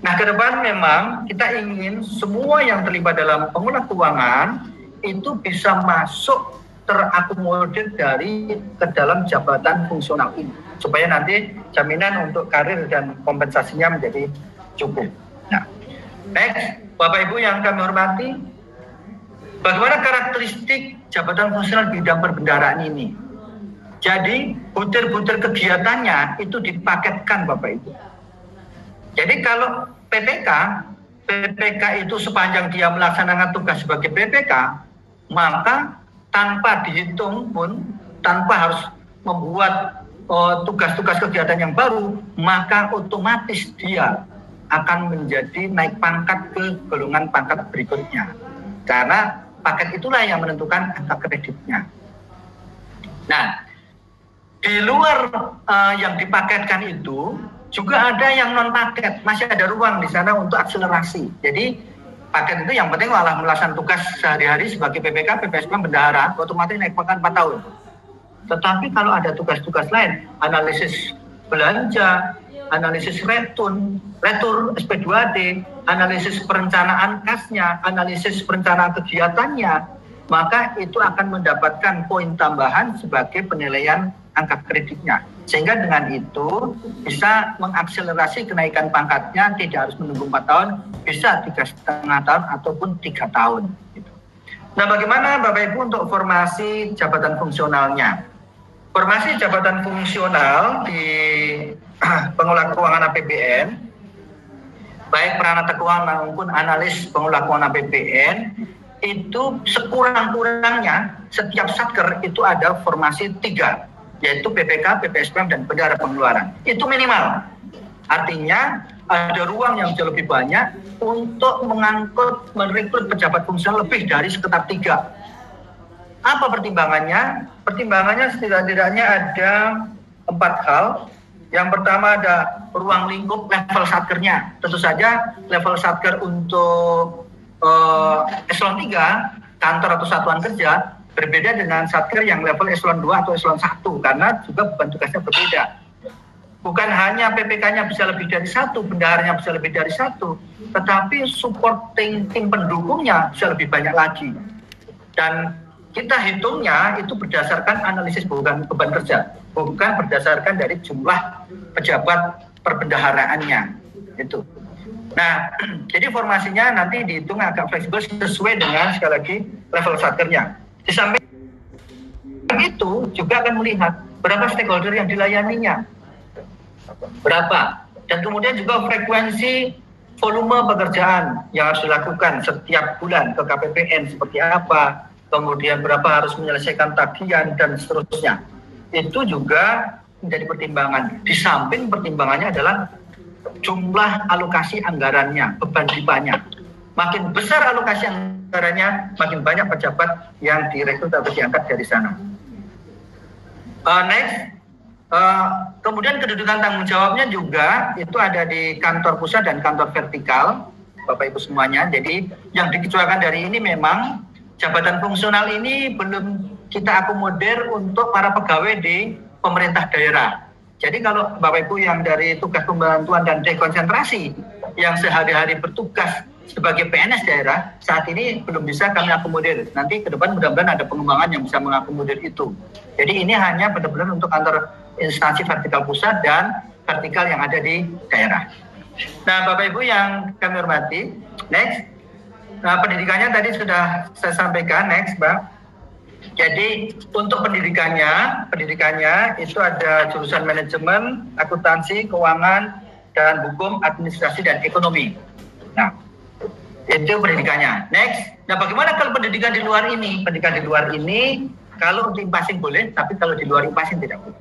S1: Nah, ke depan memang kita ingin semua yang terlibat dalam pengelola keuangan itu bisa masuk terakomodir ke dalam jabatan fungsional ini, supaya nanti jaminan untuk karir dan kompensasinya menjadi cukup. Nah, next, Bapak Ibu yang kami hormati, bagaimana karakteristik jabatan fungsional bidang perbendaharaan ini? Jadi butir-butir kegiatannya itu dipaketkan Bapak Ibu. Jadi kalau PPK itu sepanjang dia melaksanakan tugas sebagai PPK, maka tanpa dihitung pun, tanpa harus membuat tugas-tugas kegiatan yang baru, maka otomatis dia akan menjadi naik pangkat ke golongan pangkat berikutnya. Karena paket itulah yang menentukan angka kreditnya. Nah, di luar yang dipaketkan itu, juga ada yang non paket, masih ada ruang di sana untuk akselerasi. Jadi paket itu yang penting malah melaksanakan tugas sehari-hari sebagai PPK, PPSPM, bendahara, otomatis naik pangkat 4 tahun. Tetapi kalau ada tugas-tugas lain, analisis belanja, analisis retur SP2D, analisis perencanaan kasnya, analisis perencanaan kegiatannya, maka itu akan mendapatkan poin tambahan sebagai penilaian angka kreditnya. Sehingga dengan itu bisa mengakselerasi kenaikan pangkatnya, tidak harus menunggu 4 tahun, bisa 3,5 tahun ataupun 3 tahun. Nah, bagaimana Bapak Ibu untuk formasi jabatan fungsionalnya? Formasi jabatan fungsional di pengelola keuangan APBN, baik peranata keuangan maupun analis pengelola keuangan APBN, itu sekurang-kurangnya setiap satker itu ada formasi 3, yaitu PPK, PPSPM, dan bendahara pengeluaran. Itu minimal. Artinya ada ruang yang jauh lebih banyak untuk merekrut pejabat fungsional lebih dari sekitar 3. Apa pertimbangannya? Pertimbangannya setidak-tidaknya ada 4 hal. Yang pertama ada ruang lingkup level satkernya. Tentu saja level satker untuk eselon 3, kantor atau satuan kerja, berbeda dengan satker yang level eselon 2 atau eselon 1, karena juga beban tugasnya berbeda. Bukan hanya PPK-nya bisa lebih dari 1, bendaharanya bisa lebih dari 1, tetapi supporting tim pendukungnya bisa lebih banyak lagi. Dan kita hitungnya itu berdasarkan analisis beban kerja, bukan berdasarkan dari jumlah pejabat perbendaharaannya. Itu. Nah, jadi formasinya nanti dihitung agak fleksibel sesuai dengan sekali lagi level satkernya. Di samping itu juga akan melihat berapa stakeholder yang dilayaninya, berapa, dan kemudian juga frekuensi volume pekerjaan yang harus dilakukan setiap bulan ke KPPN seperti apa, kemudian berapa harus menyelesaikan tagihan dan seterusnya. Itu juga menjadi pertimbangan. Di samping pertimbangannya adalah jumlah alokasi anggarannya, beban banyak. Makin besar alokasi anggarannya, makin banyak pejabat yang direkrut atau diangkat dari sana. Kemudian kedudukan tanggung jawabnya juga itu ada di kantor pusat dan kantor vertikal, Bapak Ibu semuanya. Jadi yang dikecualikan dari ini memang jabatan fungsional ini belum kita akomodir untuk para pegawai di pemerintah daerah. Jadi kalau Bapak Ibu yang dari tugas pembantuan dan dekonsentrasi yang sehari-hari bertugas sebagai PNS daerah, saat ini belum bisa kami akomodir. Nanti ke depan mudah-mudahan ada pengembangan yang bisa mengakomodir itu. Jadi ini hanya benar-benar untuk kantor instansi vertikal pusat dan vertikal yang ada di daerah. Nah, Bapak Ibu yang kami hormati, next. Nah, pendidikannya tadi sudah saya sampaikan, next, Bang. Jadi untuk pendidikannya itu ada jurusan manajemen, akuntansi, keuangan, dan hukum, administrasi, dan ekonomi. Nah, itu pendidikannya. Next. Nah, bagaimana kalau pendidikan di luar ini? Pendidikan di luar ini, kalau untuk impasing boleh, tapi kalau di luar impasing tidak boleh.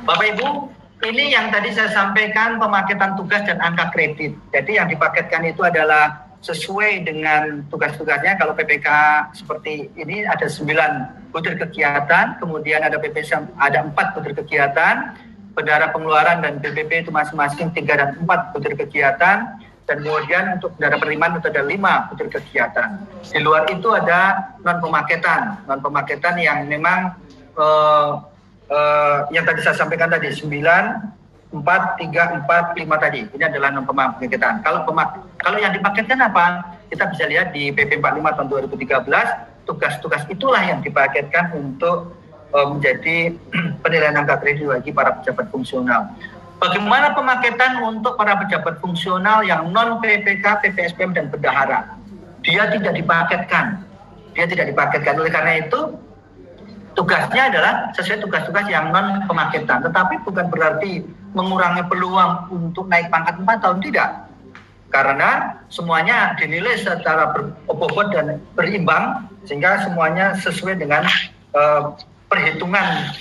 S1: Bapak Ibu, ini yang tadi saya sampaikan pemaketan tugas dan angka kredit. Jadi yang dipaketkan itu adalah sesuai dengan tugas-tugasnya. Kalau PPK seperti ini ada 9 butir kegiatan, kemudian ada PPSM ada 4 butir kegiatan, bendahara pengeluaran dan BPP itu masing-masing 3 dan 4 butir kegiatan, dan kemudian untuk bendahara penerimaan itu ada 5 butir kegiatan. Di luar itu ada non pemaketan yang memang yang tadi saya sampaikan tadi 9, 4, 3, 4, 5 tadi. Ini adalah non pemaketan. Kalau yang dipaketkan apa? Kita bisa lihat di PP 45 tahun 2013, tugas-tugas itulah yang dipaketkan untuk menjadi penilaian angka kredit bagi para pejabat fungsional. Bagaimana pemaketan untuk para pejabat fungsional yang non PPK, PPSPM, dan bendahara? Dia tidak dipaketkan. Oleh karena itu, tugasnya adalah sesuai tugas-tugas yang non pemaketan, tetapi bukan berarti mengurangi peluang untuk naik pangkat 4 tahun, tidak. Karena semuanya dinilai secara berbobot dan berimbang, sehingga semuanya sesuai dengan perhitungan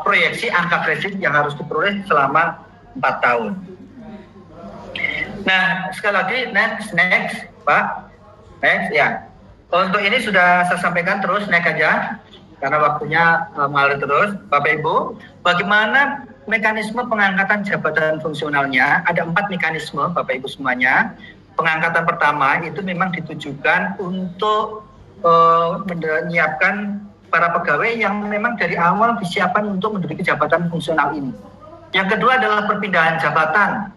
S1: proyeksi angka kredit yang harus diperoleh selama 4 tahun. Nah, sekali lagi, next, Pak. Next, ya. Untuk ini sudah saya sampaikan, terus naik aja. Karena waktunya mengalir terus. Bapak Ibu, bagaimana mekanisme pengangkatan jabatan fungsionalnya? Ada 4 mekanisme, Bapak Ibu semuanya. Pengangkatan pertama itu memang ditujukan untuk menyiapkan para pegawai yang memang dari awal disiapkan untuk menduduki jabatan fungsional ini. Yang kedua adalah perpindahan jabatan.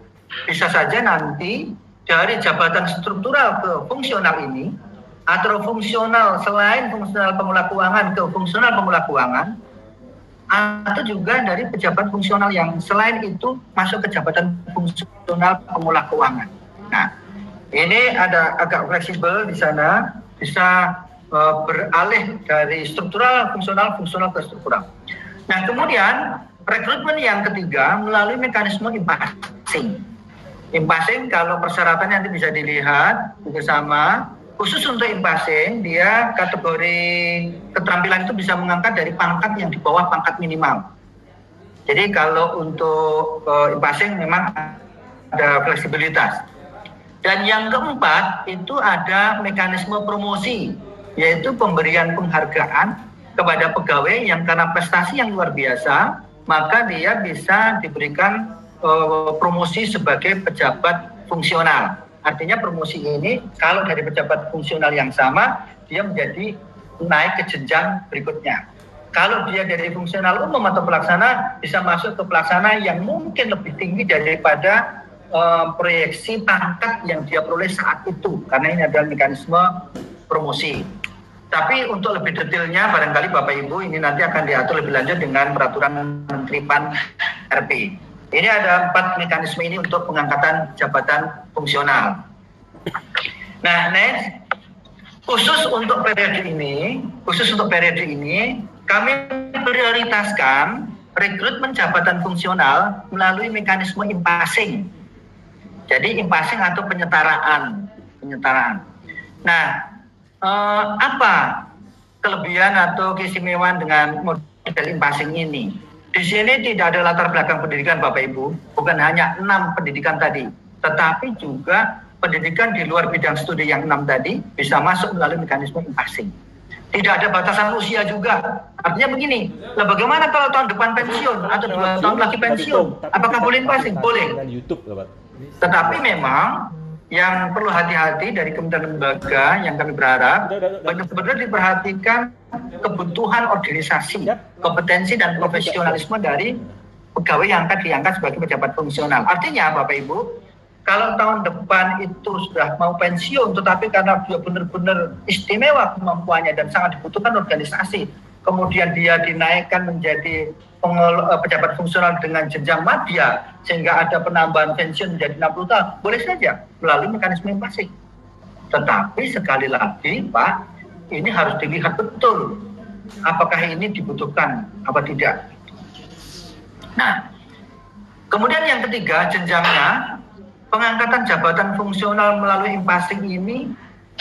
S1: Bisa saja nanti dari jabatan struktural ke fungsional ini, atau fungsional selain fungsional pengelola keuangan ke fungsional pengelola keuangan, atau juga dari pejabat fungsional yang selain itu masuk ke jabatan fungsional pengelola keuangan. Nah, ini ada agak fleksibel di sana, bisa beralih dari struktural fungsional ke struktural. Nah, kemudian rekrutmen yang ketiga melalui mekanisme impasing. Impasing kalau persyaratan nanti bisa dilihat bersama. Khusus untuk impasing, dia kategori keterampilan itu bisa mengangkat dari pangkat yang di bawah pangkat minimal. Jadi kalau untuk impasing memang ada fleksibilitas. Dan yang keempat itu ada mekanisme promosi, yaitu pemberian penghargaan kepada pegawai yang karena prestasi yang luar biasa, maka dia bisa diberikan promosi sebagai pejabat fungsional. Artinya promosi ini kalau dari pejabat fungsional yang sama, dia menjadi naik ke jenjang berikutnya. Kalau dia dari fungsional umum atau pelaksana, bisa masuk ke pelaksana yang mungkin lebih tinggi daripada proyeksi pangkat yang dia peroleh saat itu. Karena ini adalah mekanisme promosi. Tapi untuk lebih detailnya, barangkali Bapak Ibu ini nanti akan diatur lebih lanjut dengan peraturan Menteri PAN RP. Ini ada 4 mekanisme ini untuk pengangkatan jabatan fungsional. Nah, next, khusus untuk periode ini, kami prioritaskan rekrutmen jabatan fungsional melalui mekanisme impasing. Jadi impasing atau penyetaraan. Nah, apa kelebihan atau keistimewaan dengan model impasing ini? Di sini tidak ada latar belakang pendidikan Bapak Ibu, bukan hanya 6 pendidikan tadi, tetapi juga pendidikan di luar bidang studi yang 6 tadi bisa masuk melalui mekanisme impasing. Tidak ada batasan usia juga. Artinya begini, lah bagaimana kalau tahun depan pensiun atau 2 tahun lagi pensiun? Apakah boleh impasing? Boleh. Tetapi memang yang perlu hati-hati dari kementerian lembaga yang kami berharap benar-benar diperhatikan kebutuhan organisasi, kompetensi dan profesionalisme dari pegawai yang akan diangkat sebagai pejabat fungsional. Artinya Bapak Ibu, kalau tahun depan itu sudah mau pensiun tetapi karena dia benar-benar istimewa kemampuannya dan sangat dibutuhkan organisasi, kemudian dia dinaikkan menjadi pejabat fungsional dengan jenjang madya sehingga ada penambahan pensiun menjadi 60 tahun, boleh saja melalui mekanisme impasing. Tetapi sekali lagi Pak, ini harus dilihat betul apakah ini dibutuhkan apa tidak. Nah, kemudian yang ketiga, jenjangnya pengangkatan jabatan fungsional melalui impasing ini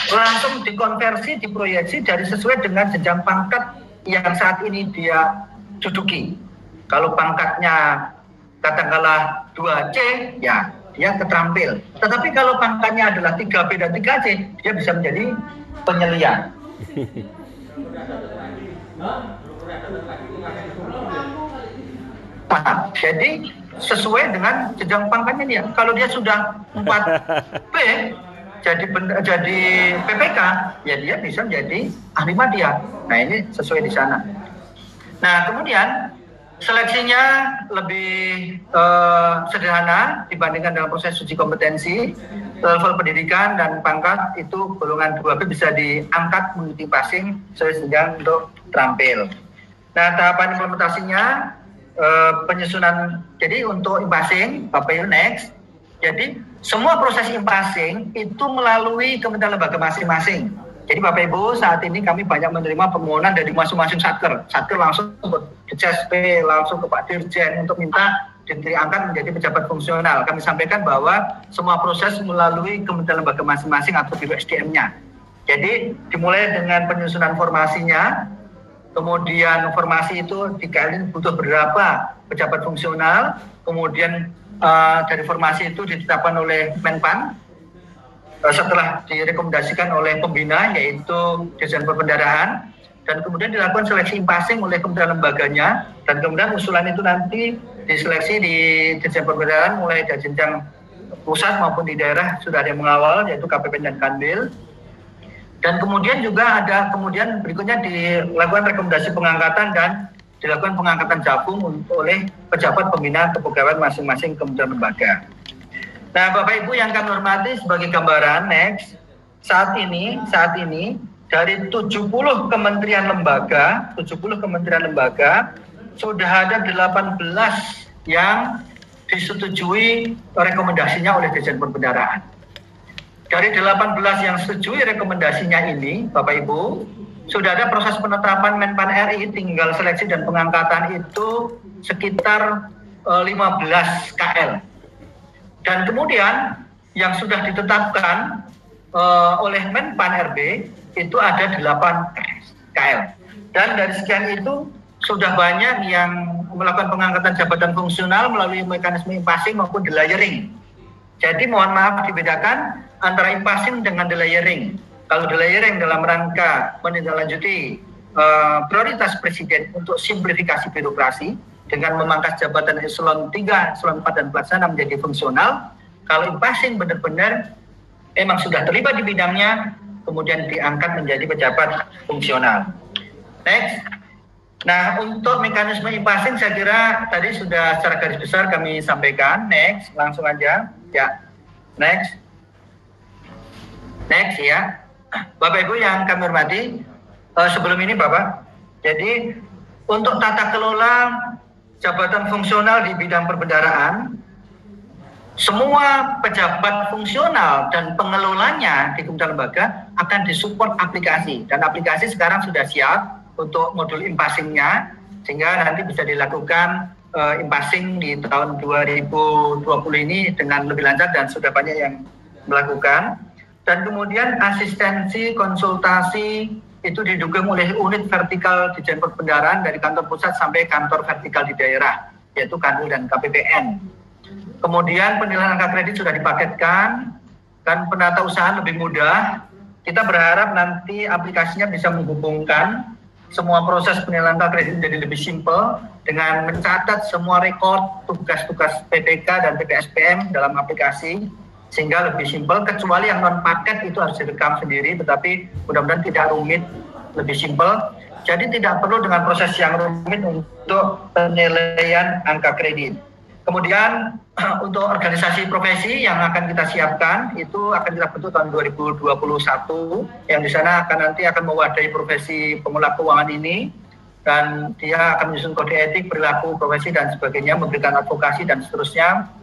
S1: langsung dikonversi, diproyeksi dari sesuai dengan jenjang pangkat yang saat ini dia duduki. Kalau pangkatnya katakanlah 2C, ya dia keterampil. Tetapi kalau pangkatnya adalah 3B dan 3C, dia bisa menjadi penyelia. Nah, jadi sesuai dengan jenjang pangkatnya dia. Kalau dia sudah 4B jadi PPK, ya dia bisa menjadi ahli madya. Nah, ini sesuai di sana. Nah, kemudian seleksinya lebih sederhana dibandingkan dalam proses uji kompetensi. Level pendidikan dan pangkat itu golongan 2B bisa diangkat mengikuti passing sesuai jenjang untuk terampil. Nah, tahapan implementasinya penyusunan. Jadi untuk impasing, Bapak Ibu next. Jadi semua proses impasing itu melalui kementerian lembaga masing-masing. Jadi Bapak Ibu, saat ini kami banyak menerima permohonan dari masing-masing satker. Satker langsung ke CSP, langsung ke Pak Dirjen untuk minta diangkat menjadi pejabat fungsional. Kami sampaikan bahwa semua proses melalui kementerian lembaga masing-masing atau biro SDM-nya. Jadi dimulai dengan penyusunan formasinya, kemudian formasi itu dikali butuh berapa pejabat fungsional, kemudian dari formasi itu ditetapkan oleh Menpan, setelah direkomendasikan oleh pembina yaitu Dirjen Perbendaharaan, dan kemudian dilakukan seleksi impasing oleh kementerian lembaganya, dan kemudian usulan itu nanti diseleksi di Dirjen Perbendaharaan mulai dari jenjang pusat maupun di daerah sudah ada yang mengawal yaitu KPPN dan Kanwil. Dan kemudian juga ada berikutnya dilakukan rekomendasi pengangkatan dan dilakukan pengangkatan jabung oleh pejabat pembina kepegawaian masing-masing kementerian lembaga. Nah, Bapak Ibu yang kami hormati, sebagai gambaran next, saat ini dari 70 kementerian lembaga sudah ada 18 yang disetujui rekomendasinya oleh Dirjen Perbendaharaan. Dari 18 yang setujui rekomendasinya ini, Bapak Ibu, sudah ada proses penetapan Menpan RI, tinggal seleksi dan pengangkatan itu sekitar 15 KL. Dan kemudian yang sudah ditetapkan oleh Menpan RB itu ada 8 KL. Dan dari sekian itu sudah banyak yang melakukan pengangkatan jabatan fungsional melalui mekanisme impasing maupun delayering. Jadi mohon maaf dibedakan antara impasing dengan delayering. Kalau delayering dalam rangka menindaklanjuti prioritas Presiden untuk simplifikasi birokrasi dengan memangkas jabatan eselon 3, eselon 4 dan pelaksana menjadi fungsional. Kalau impasing benar-benar memang sudah terlibat di bidangnya, kemudian diangkat menjadi pejabat fungsional. Next. Nah, untuk mekanisme impasing saya kira tadi sudah secara garis besar kami sampaikan. Next, langsung aja. Ya. Next. Next ya. Bapak Ibu yang kami hormati, sebelum ini Bapak, jadi untuk tata kelola jabatan fungsional di bidang perbendaharaan, semua pejabat fungsional dan pengelolanya di kementerian lembaga akan disupport aplikasi, dan aplikasi sekarang sudah siap untuk modul impasingnya, sehingga nanti bisa dilakukan impasing di tahun 2020 ini dengan lebih lancar dan sudah banyak yang melakukan. Dan kemudian asistensi konsultasi itu didukung oleh unit vertikal Dirjen Perbendaharaan dari kantor pusat sampai kantor vertikal di daerah, yaitu Kanwil dan KPPN. Kemudian penilaian angka kredit sudah dipaketkan dan penata usaha lebih mudah. Kita berharap nanti aplikasinya bisa menghubungkan semua proses penilaian angka kredit menjadi lebih simpel dengan mencatat semua rekod tugas-tugas PPK dan PPSPM dalam aplikasi, sehingga lebih simpel, kecuali yang non paket itu harus direkam sendiri, tetapi mudah-mudahan tidak rumit, lebih simpel. Jadi tidak perlu dengan proses yang rumit untuk penilaian angka kredit. Kemudian untuk organisasi profesi yang akan kita siapkan itu akan kita bentuk tahun 2021, yang di sana nanti akan mewadahi profesi pengelola keuangan ini, dan dia akan menyusun kode etik, perilaku profesi dan sebagainya, memberikan advokasi dan seterusnya.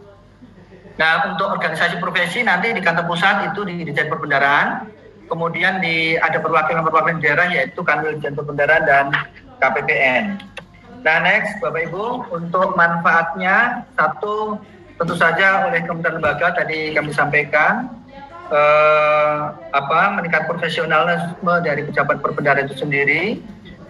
S1: Nah, untuk organisasi profesi nanti di kantor pusat itu di Dirjen Perbendaharaan, kemudian ada perwakilan daerah yaitu Kanwil Dirjen Perbendaharaan dan KPPN. Nah, next Bapak Ibu, untuk manfaatnya, satu tentu saja oleh kementerian lembaga tadi kami sampaikan meningkat profesionalisme dari pejabat perbendaharaan itu sendiri,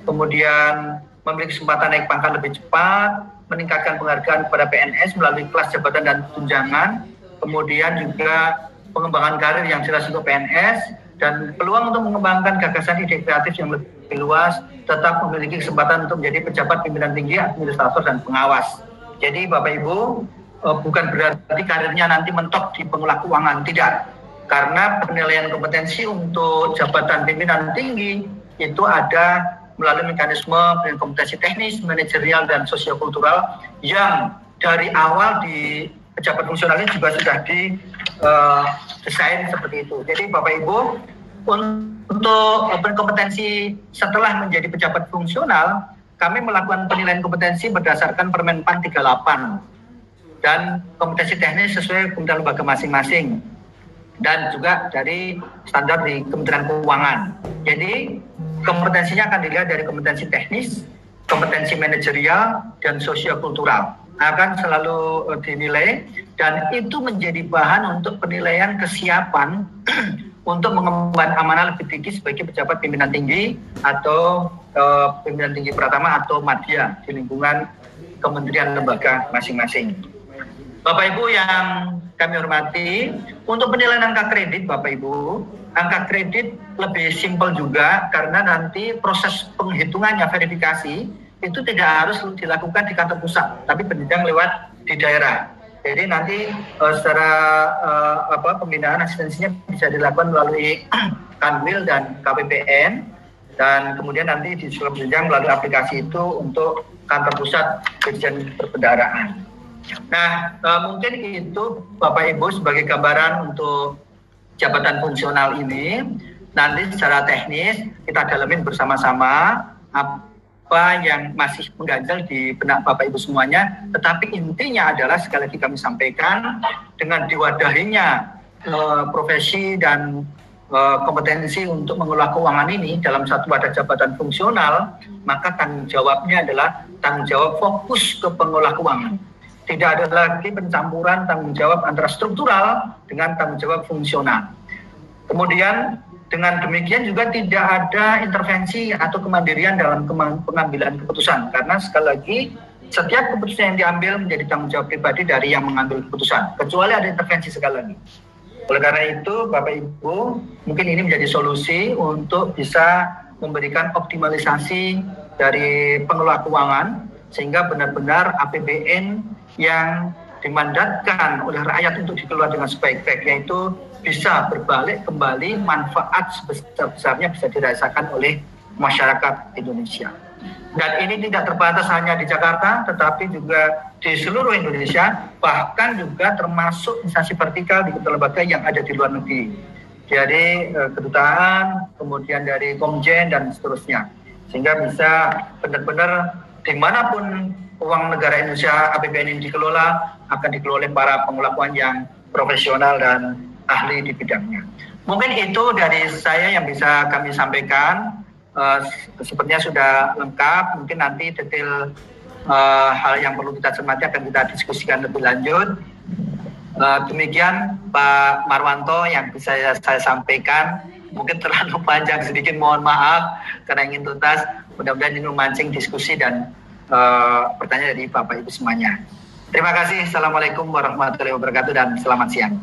S1: kemudian memiliki kesempatan naik pangkat lebih cepat, meningkatkan penghargaan kepada PNS melalui kelas jabatan dan tunjangan, kemudian juga pengembangan karir yang jelas untuk PNS, dan peluang untuk mengembangkan gagasan ide kreatif yang lebih luas, tetap memiliki kesempatan untuk menjadi pejabat pimpinan tinggi, administrator, dan pengawas. Jadi Bapak Ibu, bukan berarti karirnya nanti mentok di pengelola keuangan, tidak. Karena penilaian kompetensi untuk jabatan pimpinan tinggi itu ada melalui mekanisme penilaian kompetensi teknis, manajerial, dan sosiokultural yang dari awal di pejabat fungsionalnya juga sudah didesain seperti itu. Jadi Bapak Ibu, untuk berkompetensi setelah menjadi pejabat fungsional, kami melakukan penilaian kompetensi berdasarkan Permenpan 38 dan kompetensi teknis sesuai kementerian lembaga masing-masing dan juga dari standar di Kementerian Keuangan. Jadi kompetensinya akan dilihat dari kompetensi teknis, kompetensi manajerial, dan sosiokultural. Akan selalu dinilai, dan itu menjadi bahan untuk penilaian kesiapan untuk mengemban amanah lebih tinggi sebagai pejabat pimpinan tinggi atau pimpinan tinggi pertama atau madya di lingkungan kementerian lembaga masing-masing. Bapak Ibu yang kami hormati, untuk penilaian angka kredit Bapak Ibu, angka kredit lebih simpel juga karena nanti proses penghitungannya, verifikasi itu tidak harus dilakukan di kantor pusat, tapi berjenjang lewat di daerah. Jadi nanti secara pembinaan asistensinya bisa dilakukan melalui Kanwil dan KPPN, dan kemudian nanti di berjenjang melalui aplikasi itu untuk kantor pusat Dirjen Perbendaharaan. Nah, mungkin itu Bapak Ibu sebagai gambaran untuk jabatan fungsional ini. Nanti secara teknis kita dalamin bersama-sama apa yang masih mengganjal di benak Bapak Ibu semuanya. Tetapi intinya adalah sekali lagi kami sampaikan, dengan diwadahinya profesi dan kompetensi untuk mengelola keuangan ini dalam satu wadah jabatan fungsional, maka tanggung jawabnya adalah tanggung jawab fokus ke pengelola keuangan. Tidak ada lagi pencampuran tanggung jawab antara struktural dengan tanggung jawab fungsional. Kemudian dengan demikian juga tidak ada intervensi atau kemandirian dalam pengambilan keputusan, karena sekali lagi setiap keputusan yang diambil menjadi tanggung jawab pribadi dari yang mengambil keputusan, kecuali ada intervensi sekali lagi. Oleh karena itu Bapak Ibu, mungkin ini menjadi solusi untuk bisa memberikan optimalisasi dari pengelola keuangan sehingga benar-benar APBN yang dimandatkan oleh rakyat untuk dikelola dengan sebaik-baiknya itu bisa berbalik kembali, manfaat sebesar-besarnya bisa dirasakan oleh masyarakat Indonesia. Dan ini tidak terbatas hanya di Jakarta, tetapi juga di seluruh Indonesia, bahkan juga termasuk instansi vertikal di lembaga yang ada di luar negeri. Jadi kedutaan, kemudian dari Komjen dan seterusnya. Sehingga bisa benar-benar dimanapun uang negara Indonesia APBN ini dikelola, akan dikelola oleh para pengelola keuangan yang profesional dan ahli di bidangnya. Mungkin itu dari saya yang bisa kami sampaikan. Sepertinya sudah lengkap. Mungkin nanti detail hal yang perlu kita cermati akan kita diskusikan lebih lanjut. Demikian Pak Marwanto yang bisa saya sampaikan. Mungkin terlalu panjang sedikit, mohon maaf karena ingin tuntas. Mudah-mudahan ini memancing diskusi dan pertanyaan dari Bapak Ibu semuanya. Terima kasih. Assalamualaikum warahmatullahi wabarakatuh dan selamat siang.